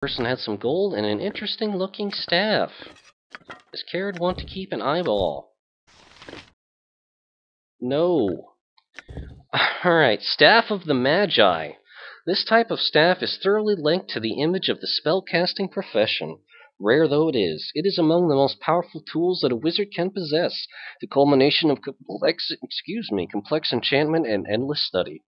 person had some gold and an interesting looking staff. Does Kered want to keep an eyeball? No. Alright, Staff of the Magi. This type of staff is thoroughly linked to the image of the spellcasting profession. Rare though it is among the most powerful tools that a wizard can possess, the culmination of complex enchantment and endless study.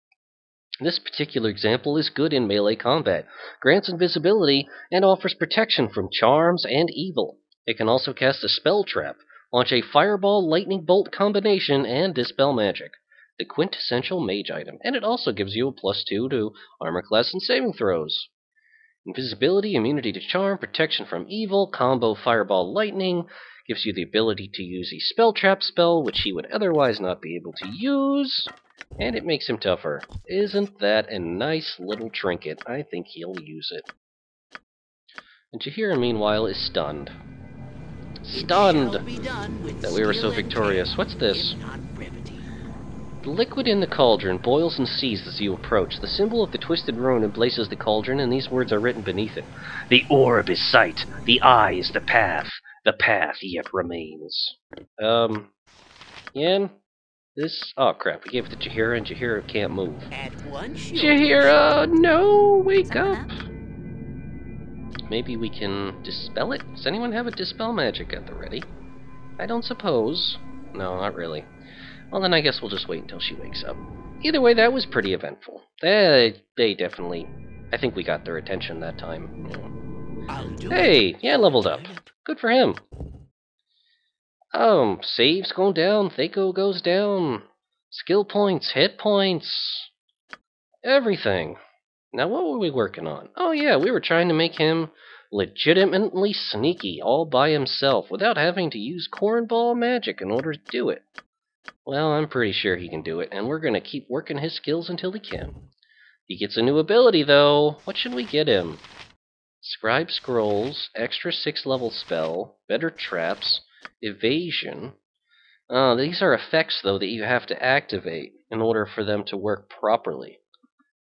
This particular example is good in melee combat, grants invisibility, and offers protection from charms and evil. It can also cast a spell trap, launch a fireball lightning bolt combination, and dispel magic. The quintessential mage item, and it also gives you a +2 to armor class and saving throws. Invisibility, immunity to charm, protection from evil, combo fireball lightning, gives you the ability to use a spell trap spell, which he would otherwise not be able to use, and it makes him tougher. Isn't that a nice little trinket? I think he'll use it. And Jaheira, meanwhile, is stunned. Stunned that we were so victorious. What's this? The liquid in the cauldron boils and seethes as you approach. The symbol of the twisted rune emblazes the cauldron, and these words are written beneath it. The orb is sight, the eye is the path yet remains. Yen? This... Oh, crap, we gave it to Jaheira, and Jaheira can't move. Jaheira, no! Wake up! Maybe we can dispel it? Does anyone have a dispel magic at the ready? I don't suppose. No, not really. Well, then I guess we'll just wait until she wakes up. Either way, that was pretty eventful. They definitely... I think we got their attention that time. Yeah. Hey! Yeah, leveled up. Good for him. Saves go down, Thaco goes down. Skill points, hit points. Everything. Now, what were we working on? Oh yeah, we were trying to make him legitimately sneaky all by himself without having to use cornball magic in order to do it. Well, I'm pretty sure he can do it, and we're going to keep working his skills until he can. He gets a new ability, though. What should we get him? Scribe Scrolls, extra 6-level spell, better traps, evasion. These are effects, though, that you have to activate in order for them to work properly.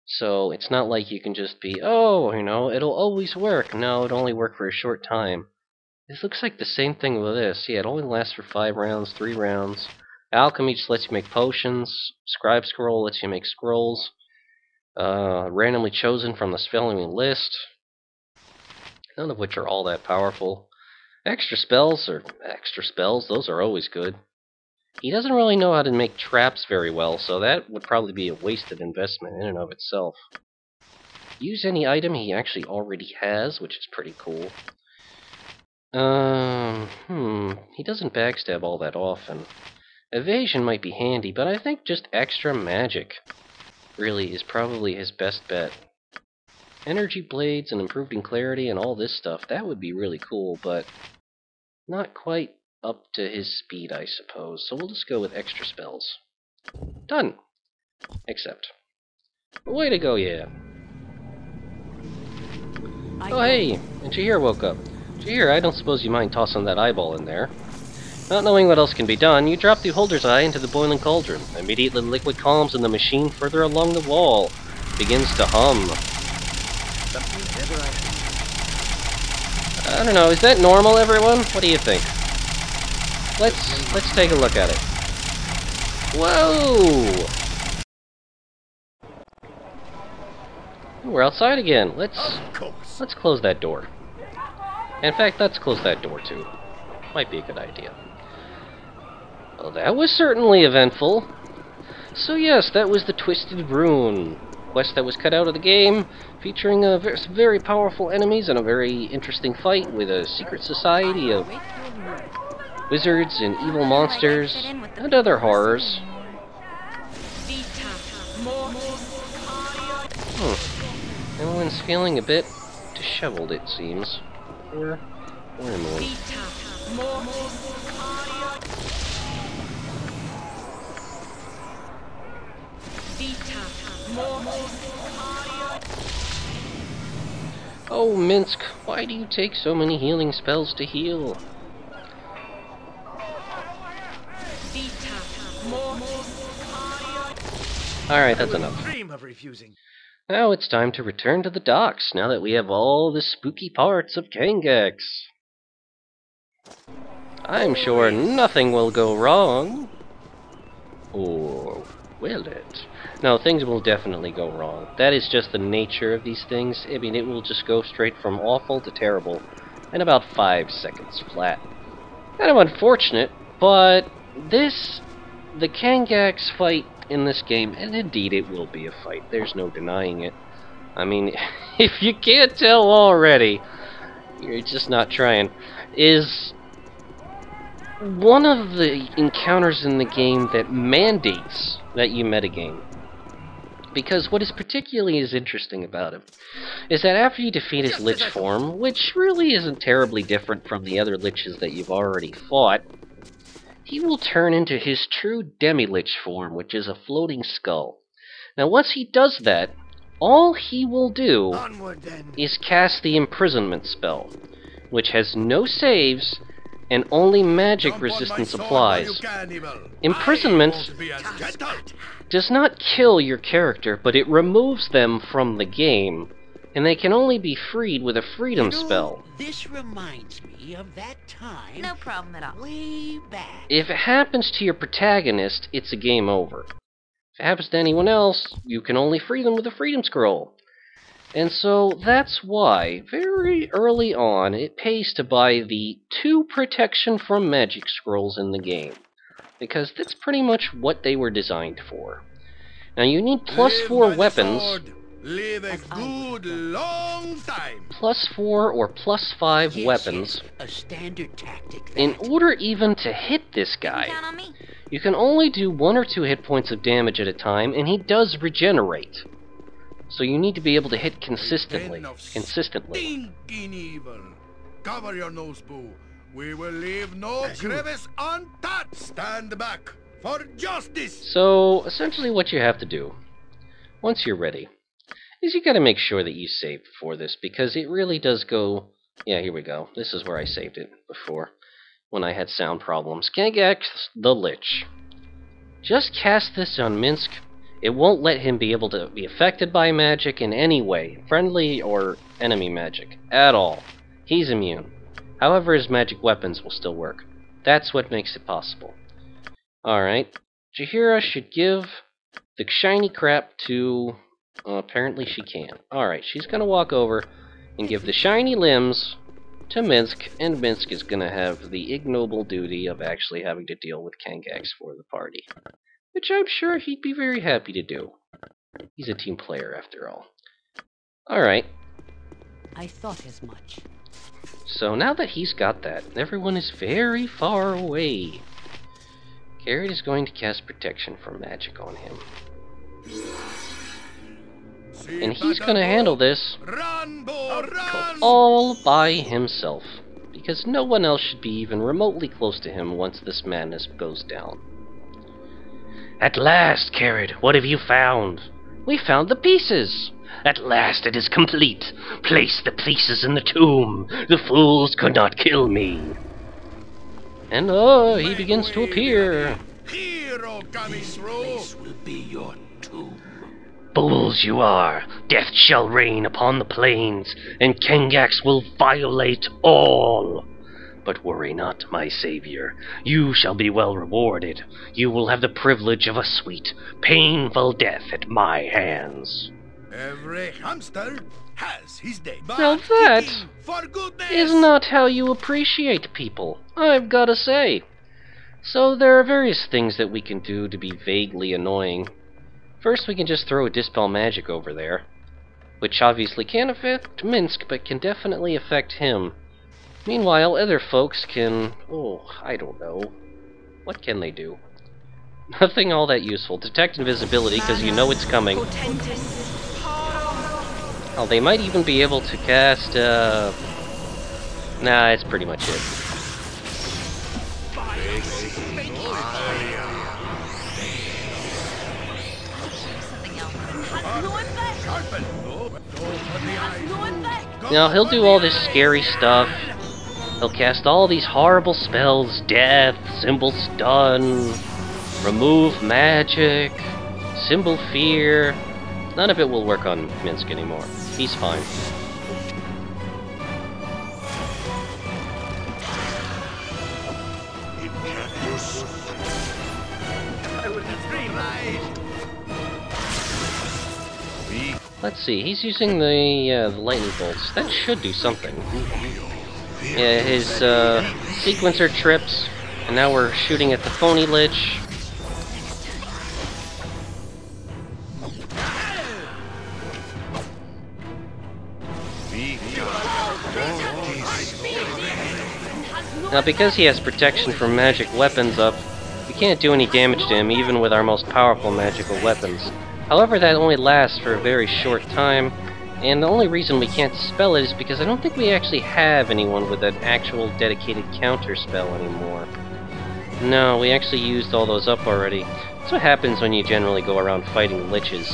So it's not like you can just be, oh, you know, it'll always work. No, it'll only work for a short time. This looks like the same thing with this. Yeah, it only lasts for 5 rounds, 3 rounds. Alchemy just lets you make potions. Scribe Scroll lets you make scrolls. Randomly chosen from the spelling list. None of which are all that powerful. Extra spells, those are always good. He doesn't really know how to make traps very well, so that would probably be a wasted investment in and of itself. Use any item he actually already has, which is pretty cool. He doesn't backstab all that often. Evasion might be handy, but I think just extra magic really is probably his best bet. Energy blades and improving clarity and all this stuff, that would be really cool, but not quite up to his speed, I suppose. So we'll just go with extra spells. Done! Except. Way to go, yeah. Oh, hey! And Jaheira woke up. Jaheira, I don't suppose you mind tossing that eyeball in there. Not knowing what else can be done, you drop the holder's eye into the boiling cauldron. Immediately the liquid calms and the machine further along the wall begins to hum. I don't know, is that normal, everyone? What do you think? Let's take a look at it. Whoa! We're outside again. Let's close that door. In fact, let's close that door too. Might be a good idea. Well, that was certainly eventful. So yes, that was the Twisted Rune quest that was cut out of the game, featuring some very powerful enemies and a very interesting fight with a secret society of wizards and evil monsters and other horrors. Everyone's feeling a bit disheveled, it seems. Where am I? Oh, Minsk, why do you take so many healing spells to heal? Alright, that's enough. Now it's time to return to the docks, now that we have all the spooky parts of Kangaxx. I'm sure nothing will go wrong. Or will it? No, things will definitely go wrong. That is just the nature of these things. I mean, it will just go straight from awful to terrible in about 5 seconds flat. Kind of unfortunate, but the Kangaxx fight in this game, and indeed it will be a fight, there's no denying it. I mean, if you can't tell already, you're just not trying, is one of the encounters in the game that mandates that you metagame. Because what is particularly interesting about him is that after you defeat his Lich form, which really isn't terribly different from the other Liches that you've already fought, he will turn into his true Demi-Lich form, which is a floating skull. Now once he does that, all he will do is cast the imprisonment spell, which has no saves and only magic resistance applies. Imprisonment does not kill your character, but it removes them from the game, and they can only be freed with a freedom spell. This reminds me of that time. No problem at all. Way back. If it happens to your protagonist, it's a game over. If it happens to anyone else, you can only free them with a freedom scroll. And so that's why, very early on, it pays to buy the 2 protection from magic scrolls in the game. Because that's pretty much what they were designed for. Now you need +4 weapons. Live a good long time. +4 or +5 weapons. A standard tactic. In order even to hit this guy. Count on me. You can only do 1 or 2 hit points of damage at a time, and he does regenerate. So you need to be able to hit consistently. Stinking evil. Cover your nose, boo. We will leave no crevice untouched. Stand back for justice. So essentially what you have to do, once you're ready, is you gotta make sure that you save before this, because it really does go... Yeah, here we go. This is where I saved it before, when I had sound problems. Kangaxx the Lich. Just cast this on Minsc. It won't let him be able to be affected by magic in any way, friendly or enemy magic, at all. He's immune. However, his magic weapons will still work. That's what makes it possible. Alright, Jaheira should give the shiny crap to... apparently she can. Alright, she's gonna walk over and give the shiny limbs to Minsc, and Minsc is gonna have the ignoble duty of actually having to deal with Kangaxx for the party. Which I'm sure he'd be very happy to do. He's a team player after all. Alright. I thought as much. So now that he's got that, everyone is very far away. Kered is going to cast protection from magic on him. And he's going to handle this all by himself. Because no one else should be even remotely close to him once this madness goes down. At last, Kered, what have you found? We found the pieces! At last it is complete! Place the pieces in the tomb! The fools could not kill me! And he begins to appear! Hero coming through! This will be your tomb. Fools you are! Death shall reign upon the plains, and Kangaxx will violate all! But worry not, my savior. You shall be well rewarded. You will have the privilege of a sweet, painful death at my hands. Every hamster has his day. Now that for goodness is not how you appreciate people, I've gotta say. So there are various things that we can do to be vaguely annoying. First, we can just throw a Dispel Magic over there, which obviously can't affect Minsc, but can definitely affect him. Meanwhile, other folks can... oh, I don't know. What can they do? Nothing all that useful. Detect invisibility, because you know it's coming. Oh, they might even be able to cast, nah, it's pretty much it. Now, he'll do all this scary stuff. He'll cast all these horrible spells, death, symbol stun, remove magic, symbol fear, none of it will work on Minsc anymore. He's fine. Let's see, he's using the lightning bolts. That should do something. Yeah, his sequencer trips, and now we're shooting at the phony Lich. Now, because he has protection from magic weapons up, we can't do any damage to him even with our most powerful magical weapons. However, that only lasts for a very short time, and the only reason we can't dispel it is because I don't think we actually have anyone with an actual dedicated counter spell anymore. No, we actually used all those up already. That's what happens when you generally go around fighting liches.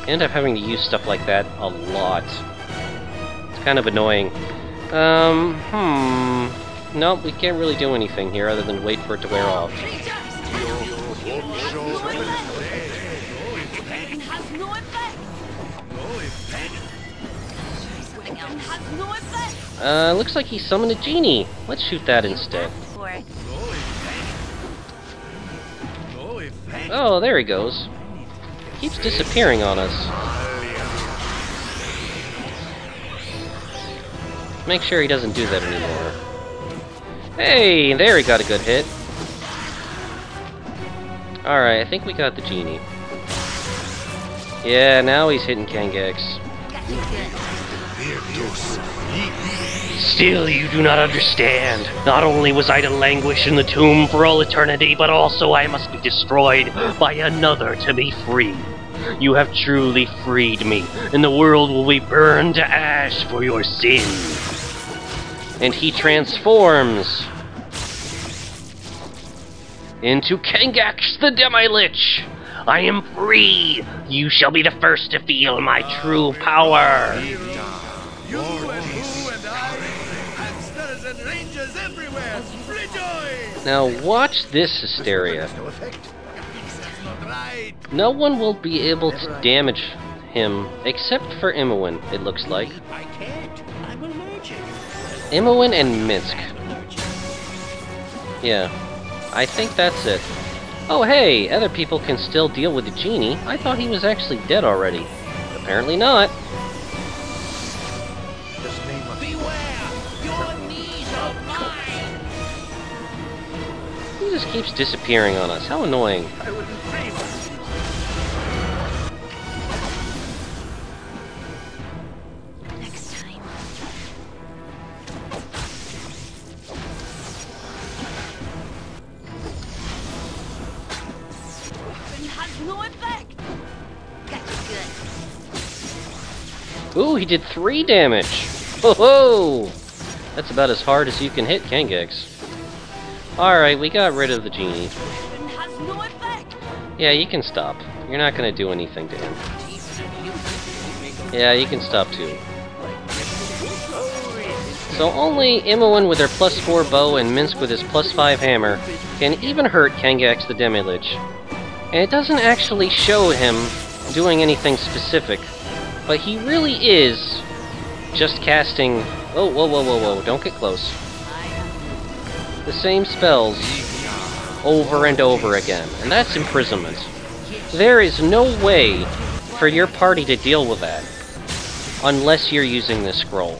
You end up having to use stuff like that a lot. It's kind of annoying. Nope, we can't really do anything here other than wait for it to wear off. Looks like he summoned a genie. Let's shoot that instead. Oh, there he goes. Keeps disappearing on us. Make sure he doesn't do that anymore. Hey, there he got a good hit. Alright, I think we got the genie. Yeah, now he's hitting Kangaxx. Still, you do not understand. Not only was I to languish in the tomb for all eternity, but also I must be destroyed by another to be free. You have truly freed me, and the world will be burned to ash for your sin. And he transforms into Kangaxx the Demi-Lich. I am free. You shall be the first to feel my true power. You and who and I, hamsters and rangers everywhere. Rejoice! Now watch this hysteria. No one will be able to damage him except for Imoen, it looks like. I can't. I'm allergic. Imoen and Minsc. Yeah, I think that's it. Oh hey, other people can still deal with the genie. I thought he was actually dead already. Apparently not. Beware! Your knees are mine! He just keeps disappearing on us. How annoying. Next time. Weapon has no effect. Got you good. Ooh, he did 3 damage! Ho ho! That's about as hard as you can hit Kangaxx. Alright, we got rid of the genie. Weapon has no effect. Yeah, you can stop. You're not gonna do anything to him. Yeah, you can stop too. So only Imoen with her +4 bow and Minsc with his +5 hammer can even hurt Kangaxx the Demi-Lich. And it doesn't actually show him doing anything specific, but he really is just casting... Oh, whoa, whoa, whoa, whoa, don't get close. The same spells over and over again, and that's imprisonment. There is no way for your party to deal with that unless you're using this scroll.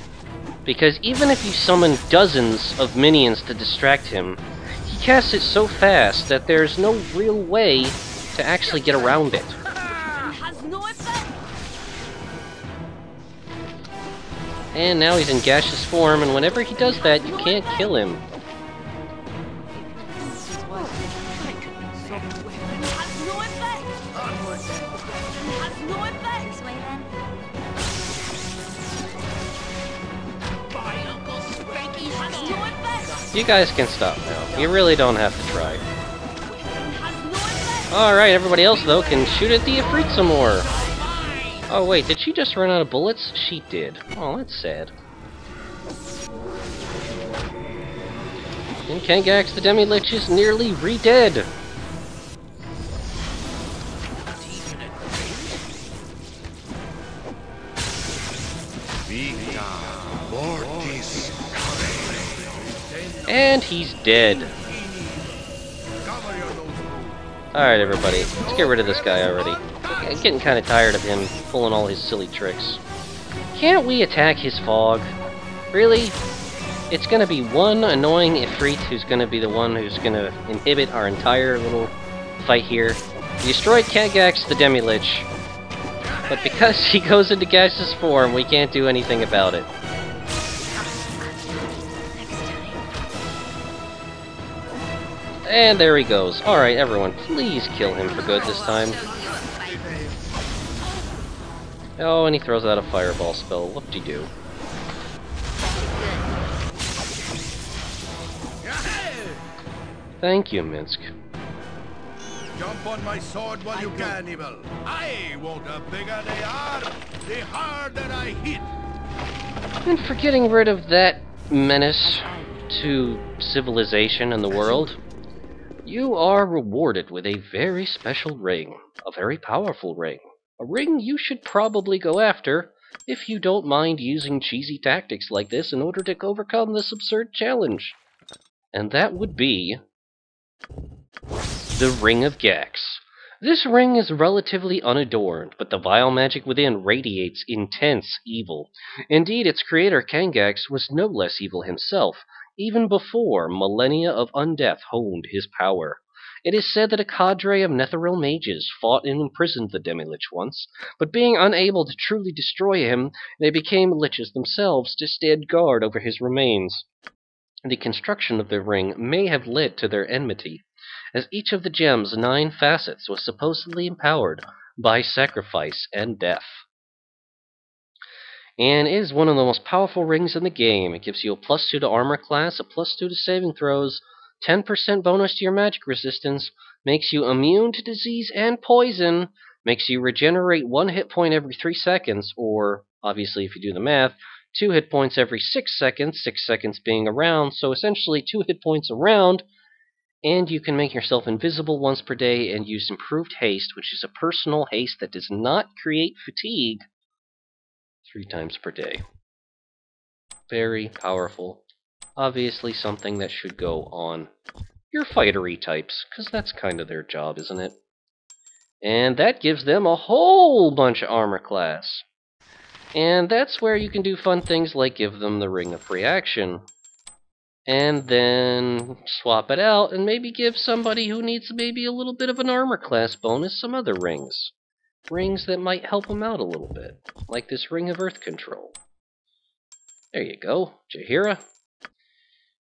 Because even if you summon dozens of minions to distract him, he casts it so fast that there's no real way to actually get around it. Has no effect. And now he's in gaseous form, and whenever he does that, you can't kill him. Weapon has no effect. Weapon has no effect. This way then. By Uncle Spanky Has no effect. You guys can stop now. You really don't have to try. Weapon has no effect. Alright, everybody else, though, can shoot at the Ifrit some more. Oh, wait, did she just run out of bullets? She did. Oh, that's sad. And Kangaxx the Demi-Lich is nearly re-dead. And he's dead. Cover your nose, boo. Alright, everybody. Let's get rid of this guy already. I'm getting kind of tired of him pulling all his silly tricks. Can't we attack his fog? Really? It's gonna be one annoying Ifrit who's gonna be the one who's gonna inhibit our entire little fight here. We destroyed Kangaxx the Demi-Lich, but because he goes into gaseous form, we can't do anything about it. And there he goes. Alright, everyone, please kill him for good this time. Oh, and he throws out a fireball spell. Whoop-de-doo. Thank you, Minsk. Jump on my sword while you can, Evil. I want the bigger they are, the harder I hit. And for getting rid of that menace to civilization and the world, you are rewarded with a very special ring. A very powerful ring. A ring you should probably go after if you don't mind using cheesy tactics like this in order to overcome this absurd challenge. And that would be the Ring of Gax. This ring is relatively unadorned, but the vile magic within radiates intense evil. Indeed, its creator, Kangaxx, was no less evil himself, even before millennia of undeath honed his power. It is said that a cadre of Netheril mages fought and imprisoned the Demi-Lich once, but being unable to truly destroy him, they became liches themselves to stand guard over his remains. The construction of the ring may have led to their enmity, as each of the gem's 9 facets was supposedly empowered by sacrifice and death. And it is one of the most powerful rings in the game. It gives you a +2 to armor class, a +2 to saving throws, 10% bonus to your magic resistance, makes you immune to disease and poison, makes you regenerate 1 hit point every 3 seconds, or, obviously if you do the math, 2 hit points every 6 seconds, 6 seconds being a round, so essentially 2 hit points a round, and you can make yourself invisible once per day and use improved haste, which is a personal haste that does not create fatigue, 3 times per day. Very powerful. Obviously something that should go on your fightery types, because that's kind of their job, isn't it? And that gives them a whole bunch of armor class. And that's where you can do fun things like give them the Ring of Reaction, and then swap it out and maybe give somebody who needs maybe a little bit of an armor class bonus some other rings. Rings that might help them out a little bit, like this Ring of Earth Control. There you go, Jaheira.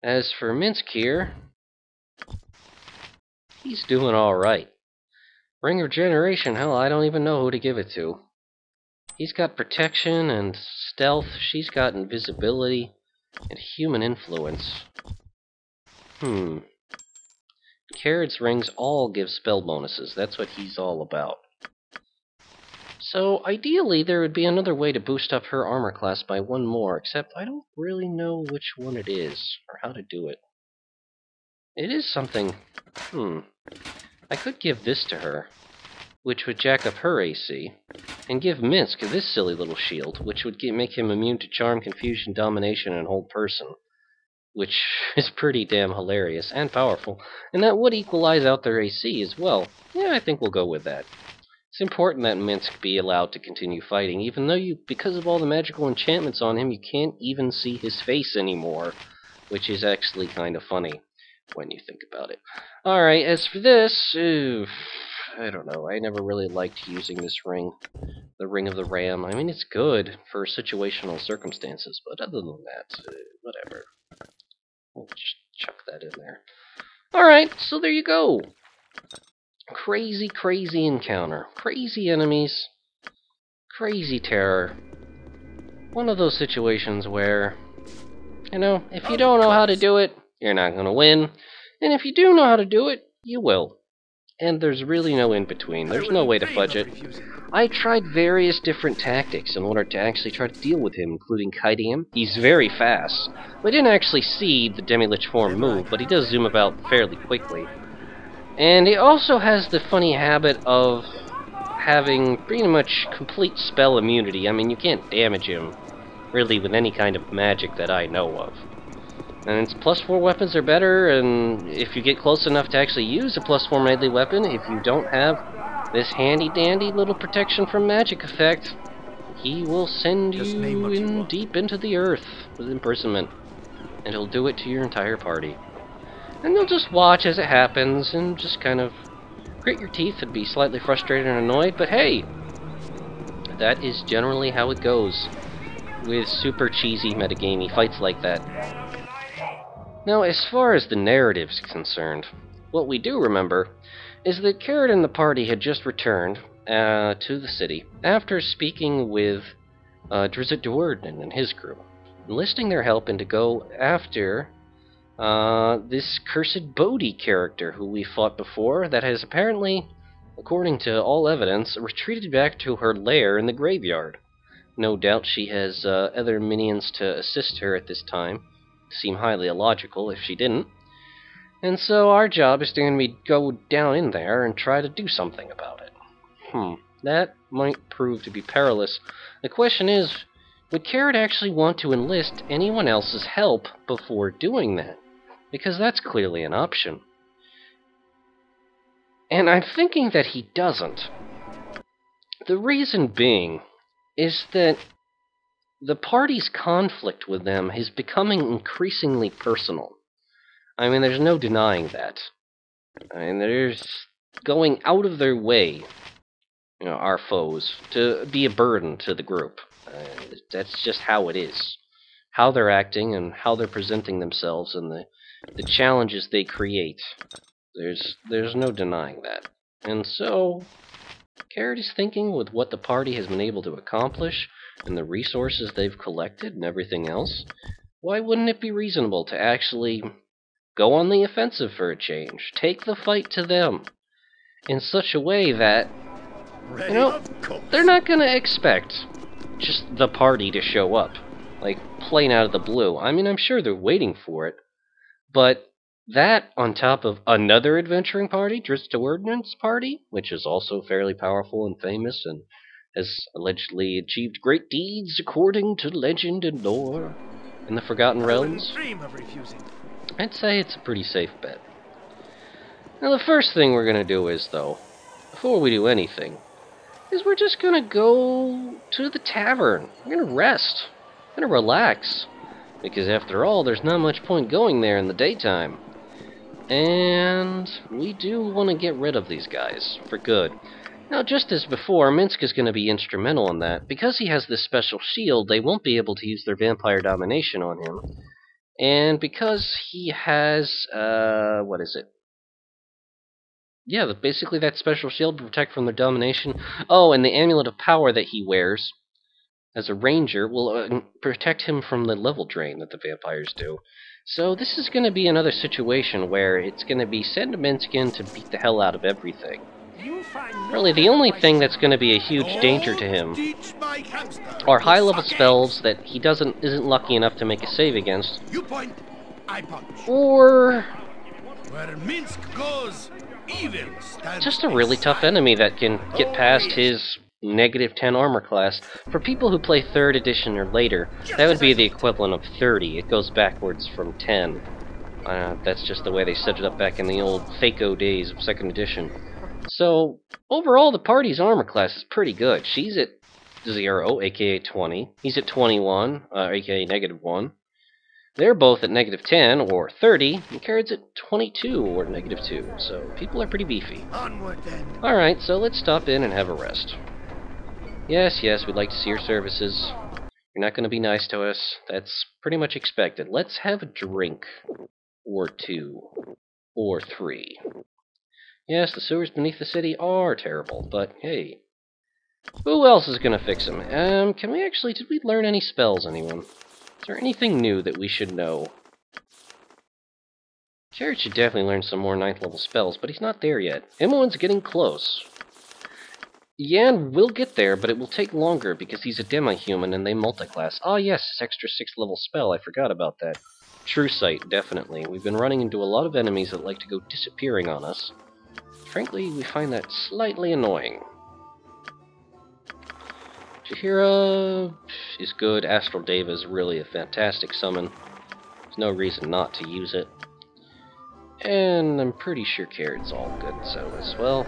As for Minsk here, he's doing alright. Ring of Regeneration, hell, I don't even know who to give it to. He's got protection and stealth, she's got invisibility and human influence. Kered's rings all give spell bonuses, that's what he's all about. So, ideally, there would be another way to boost up her armor class by 1 more, except I don't really know which one it is, or how to do it. It is something... I could give this to her, which would jack up her AC, and give Minsk this silly little shield, which would make him immune to Charm, Confusion, Domination, and Hold Person, which is pretty damn hilarious and powerful, and that would equalize out their AC as well. Yeah, I think we'll go with that. It's important that Minsk be allowed to continue fighting, even though because of all the magical enchantments on him, you can't even see his face anymore, which is actually kind of funny when you think about it. Alright, as for this, I don't know, I never really liked using this ring, the Ring of the Ram. I mean, it's good for situational circumstances, but other than that, whatever. We'll just chuck that in there. Alright, so there you go. Crazy, crazy encounter. Crazy enemies. Crazy terror. One of those situations where, you know, if you don't know how to do it, you're not going to win. And if you do know how to do it, you will. And there's really no in-between. There's no way to fudge it. I tried various different tactics in order to actually try to deal with him, including kiting him. He's very fast. We didn't actually see the Demi-Lich form move, but he does zoom about fairly quickly. And he also has the funny habit of having pretty much complete spell immunity. I mean, you can't damage him, really, with any kind of magic that I know of. And its +4 weapons are better, and if you get close enough to actually use a +4 melee weapon, if you don't have this handy-dandy little protection from magic effect, he will send you in deep into the earth with imprisonment. And he'll do it to your entire party. And you'll just watch as it happens, and just kind of grit your teeth and be slightly frustrated and annoyed, but hey! That is generally how it goes with super cheesy metagamey fights like that. Now, as far as the narrative is concerned, what we do remember is that Kered and the party had just returned to the city after speaking with Drizzt Do'Urden and his crew, enlisting their help and to go after this cursed Bodhi character who we fought before that has apparently, according to all evidence, retreated back to her lair in the graveyard. No doubt she has other minions to assist her at this time. Seem highly illogical if she didn't. And so our job is to go down in there and try to do something about it. That might prove to be perilous. The question is, would Kered actually want to enlist anyone else's help before doing that? Because that's clearly an option. And I'm thinking that he doesn't. The reason being is that the party's conflict with them is becoming increasingly personal. I mean, there's no denying that. I mean, there's going out of their way, our foes, to be a burden to the group. That's just how it is. How they're acting and how they're presenting themselves and the challenges they create. There's no denying that. And so, Kered is thinking with what the party has been able to accomplish and the resources they've collected and everything else, why wouldn't it be reasonable to actually go on the offensive for a change? Take the fight to them in such a way that, they're not going to expect just the party to show up, like plain out of the blue. I mean, I'm sure they're waiting for it, but that on top of another adventuring party, Drizzt Do'Urden's party, which is also fairly powerful and famous and has allegedly achieved great deeds according to legend and lore in the Forgotten Realms, I'd say it's a pretty safe bet. Now the first thing we're going to do is, though, before we do anything, is we're just going to go to the tavern. We're going to rest. We're going to relax. Because after all, there's not much point going there in the daytime. And we do want to get rid of these guys for good. Now, just as before, Minsc is going to be instrumental in that. Because he has this special shield, they won't be able to use their vampire domination on him. And because he has, what is it? Yeah, basically that special shield to protect from their domination. Oh, and the amulet of power that he wears as a ranger will protect him from the level drain that the vampires do. So this is going to be another situation where it's going to be send Minsc in to beat the hell out of everything. Really, the only thing that's going to be a huge danger to him are high-level spells that he isn't lucky enough to make a save against. You point, I punch. Or Where Minsc goes, evil stands just a really tough enemy that can get past his -10 armor class. For people who play 3rd edition or later, that would be the equivalent of 30. It goes backwards from 10. That's just the way they set it up back in the old FACO days of 2nd edition. So, overall, the party's armor class is pretty good. She's at 0, aka 20. He's at 21, aka -1. They're both at -10, or 30, and Kered's at 22, or -2. So, people are pretty beefy. Onward then. Alright, so let's stop in and have a rest. Yes, we'd like to see your services. You're not going to be nice to us. That's pretty much expected. Let's have a drink. Or 2. Or 3. Yes, the sewers beneath the city are terrible, but hey. Who else is going to fix them? Did we learn any spells, anyone? Is there anything new that we should know? Kered should definitely learn some more 9th level spells, but he's not there yet. Imoen's getting close. Yan will get there, but it will take longer because he's a demi-human and they multiclass. Ah yes, this extra 6th level spell, I forgot about that. True Sight, definitely. We've been running into a lot of enemies that like to go disappearing on us. Frankly, we find that slightly annoying. Jaheira is good. Astral Deva is really a fantastic summon. There's no reason not to use it. And I'm pretty sure Kered's all good so as well.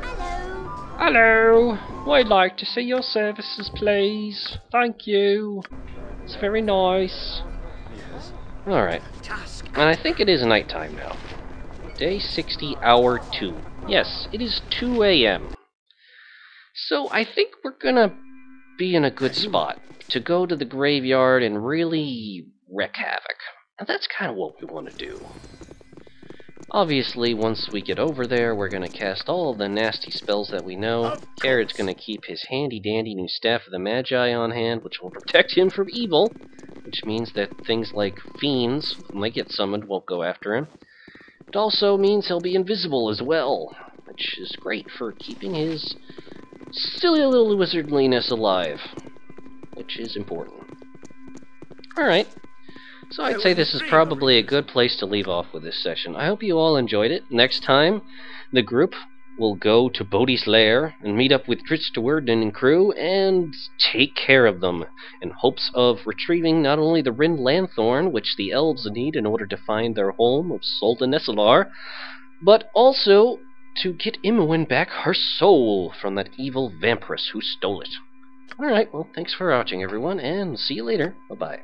Hello! I'd like to see your services, please. Thank you. It's very nice. Alright. And I think it is nighttime now. Day 60, hour 2. Yes, it is 2 a.m. So I think we're gonna be in a good spot to go to the graveyard and really wreak havoc. And that's kind of what we want to do. Obviously, once we get over there, we're going to cast all of the nasty spells that we know. Kered's going to keep his handy-dandy new Staff of the Magi on hand, which will protect him from evil, which means that things like fiends, when they get summoned, won't go after him. It also means he'll be invisible as well, which is great for keeping his silly little wizardliness alive, which is important. Alright. So I'd say this is probably a good place to leave off with this session. I hope you all enjoyed it. Next time, the group will go to Bodhi's lair and meet up with Dritstward and crew and take care of them in hopes of retrieving not only the Rin Lanthorn, which the elves need in order to find their home of Solda Nesselar, but also to get Imoen back her soul from that evil vampiress who stole it. Alright, well, thanks for watching, everyone, and see you later. Bye-bye.